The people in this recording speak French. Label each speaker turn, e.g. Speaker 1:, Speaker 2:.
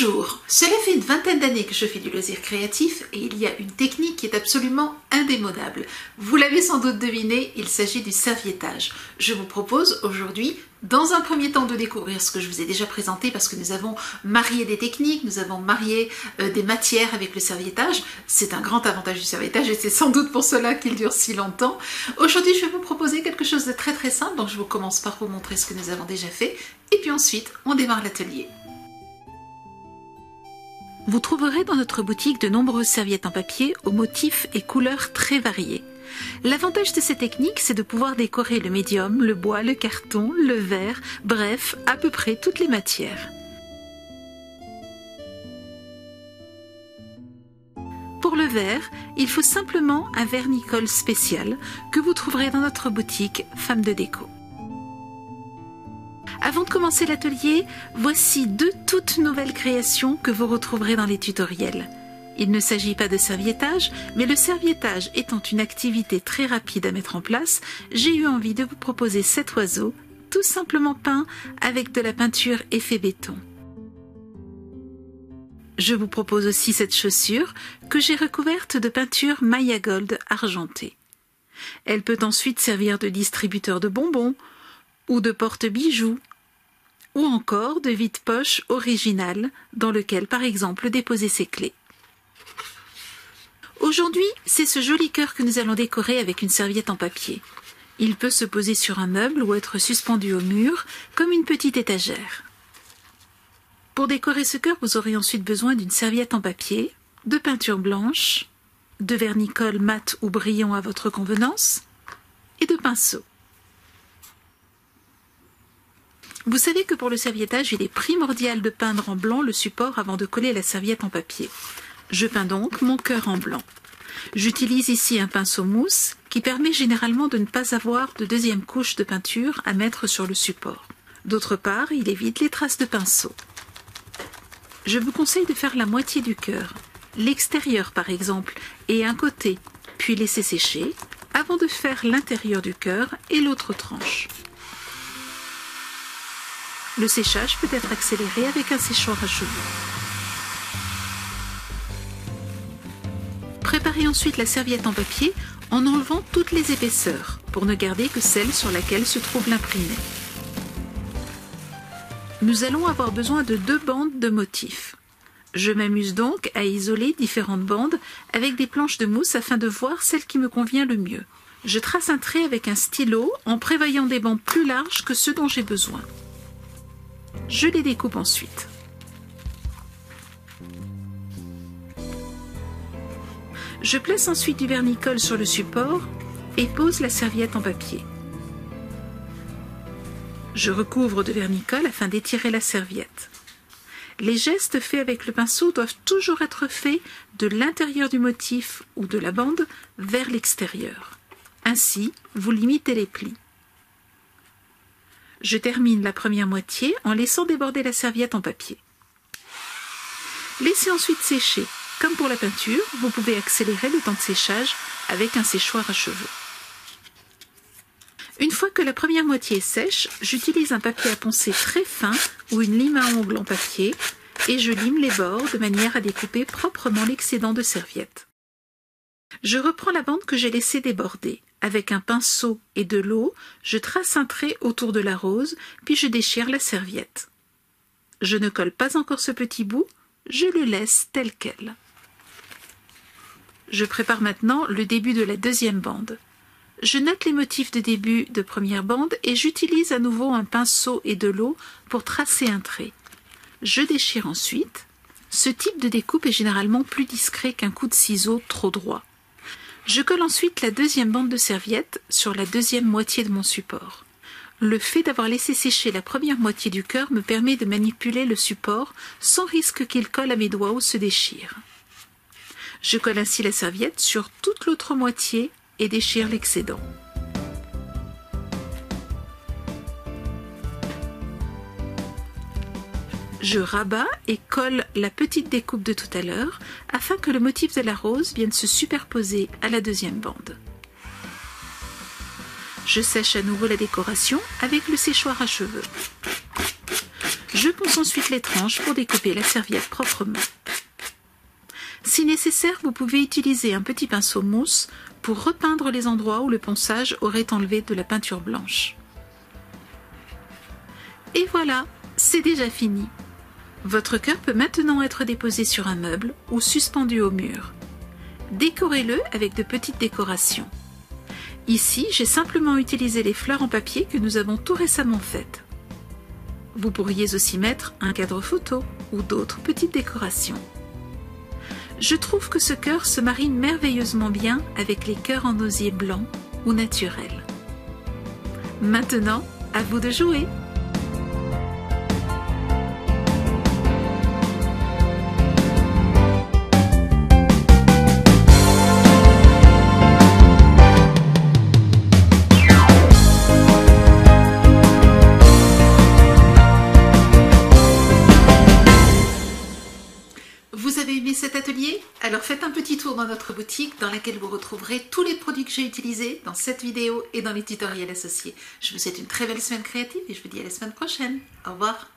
Speaker 1: Bonjour, cela fait une vingtaine d'années que je fais du loisir créatif et il y a une technique qui est absolument indémodable. Vous l'avez sans doute deviné, il s'agit du serviettage. Je vous propose aujourd'hui, dans un premier temps, de découvrir ce que je vous ai déjà présenté parce que nous avons marié des techniques, nous avons marié des matières avec le serviettage. C'est un grand avantage du serviettage et c'est sans doute pour cela qu'il dure si longtemps. Aujourd'hui, je vais vous proposer quelque chose de très simple, donc je vous commence par vous montrer ce que nous avons déjà fait et puis ensuite, on démarre l'atelier. Vous trouverez dans notre boutique de nombreuses serviettes en papier aux motifs et couleurs très variés. L'avantage de ces techniques, c'est de pouvoir décorer le médium, le bois, le carton, le verre, bref, à peu près toutes les matières. Pour le verre, il faut simplement un vernicole spécial que vous trouverez dans notre boutique Femmes de Déco. Avant de commencer l'atelier, voici deux toutes nouvelles créations que vous retrouverez dans les tutoriels. Il ne s'agit pas de serviettage, mais le serviettage étant une activité très rapide à mettre en place, j'ai eu envie de vous proposer cet oiseau, tout simplement peint avec de la peinture effet béton. Je vous propose aussi cette chaussure que j'ai recouverte de peinture Maya Gold argentée. Elle peut ensuite servir de distributeur de bonbons ou de porte-bijoux, ou encore de vide-poche original dans lequel, par exemple, déposer ses clés. Aujourd'hui, c'est ce joli cœur que nous allons décorer avec une serviette en papier. Il peut se poser sur un meuble ou être suspendu au mur, comme une petite étagère. Pour décorer ce cœur, vous aurez ensuite besoin d'une serviette en papier, de peinture blanche, de vernicole mat ou brillant à votre convenance, et de pinceau. Vous savez que pour le serviettage, il est primordial de peindre en blanc le support avant de coller la serviette en papier. Je peins donc mon cœur en blanc. J'utilise ici un pinceau mousse qui permet généralement de ne pas avoir de deuxième couche de peinture à mettre sur le support. D'autre part, il évite les traces de pinceau. Je vous conseille de faire la moitié du cœur, l'extérieur par exemple, et un côté, puis laisser sécher, avant de faire l'intérieur du cœur et l'autre tranche. Le séchage peut être accéléré avec un séchoir à cheveux. Préparez ensuite la serviette en papier en enlevant toutes les épaisseurs pour ne garder que celle sur laquelle se trouve l'imprimé. Nous allons avoir besoin de 2 bandes de motifs. Je m'amuse donc à isoler différentes bandes avec des planches de mousse afin de voir celle qui me convient le mieux. Je trace un trait avec un stylo en prévoyant des bandes plus larges que ceux dont j'ai besoin. Je les découpe ensuite. Je place ensuite du vernicole sur le support et pose la serviette en papier. Je recouvre de vernicole afin d'étirer la serviette. Les gestes faits avec le pinceau doivent toujours être faits de l'intérieur du motif ou de la bande vers l'extérieur. Ainsi, vous limitez les plis. Je termine la première moitié en laissant déborder la serviette en papier. Laissez ensuite sécher. Comme pour la peinture, vous pouvez accélérer le temps de séchage avec un séchoir à cheveux. Une fois que la première moitié est sèche, j'utilise un papier à poncer très fin ou une lime à ongles en papier et je lime les bords de manière à découper proprement l'excédent de serviette. Je reprends la bande que j'ai laissée déborder. Avec un pinceau et de l'eau, je trace un trait autour de la rose, puis je déchire la serviette. Je ne colle pas encore ce petit bout, je le laisse tel quel. Je prépare maintenant le début de la deuxième bande. Je note les motifs de début de première bande et j'utilise à nouveau un pinceau et de l'eau pour tracer un trait. Je déchire ensuite. Ce type de découpe est généralement plus discret qu'un coup de ciseau trop droit. Je colle ensuite la deuxième bande de serviette sur la deuxième moitié de mon support. Le fait d'avoir laissé sécher la première moitié du cœur me permet de manipuler le support sans risque qu'il colle à mes doigts ou se déchire. Je colle ainsi la serviette sur toute l'autre moitié et déchire l'excédent. Je rabats et colle la petite découpe de tout à l'heure afin que le motif de la rose vienne se superposer à la deuxième bande. Je sèche à nouveau la décoration avec le séchoir à cheveux. Je ponce ensuite les tranches pour découper la serviette proprement. Si nécessaire, vous pouvez utiliser un petit pinceau mousse pour repeindre les endroits où le ponçage aurait enlevé de la peinture blanche. Et voilà, c'est déjà fini. Votre cœur peut maintenant être déposé sur un meuble ou suspendu au mur. Décorez-le avec de petites décorations. Ici, j'ai simplement utilisé les fleurs en papier que nous avons tout récemment faites. Vous pourriez aussi mettre un cadre photo ou d'autres petites décorations. Je trouve que ce cœur se marie merveilleusement bien avec les cœurs en osier blanc ou naturel. Maintenant, à vous de jouer! Vous avez aimé cet atelier? Alors faites un petit tour dans notre boutique dans laquelle vous retrouverez tous les produits que j'ai utilisés dans cette vidéo et dans les tutoriels associés. Je vous souhaite une très belle semaine créative et je vous dis à la semaine prochaine. Au revoir.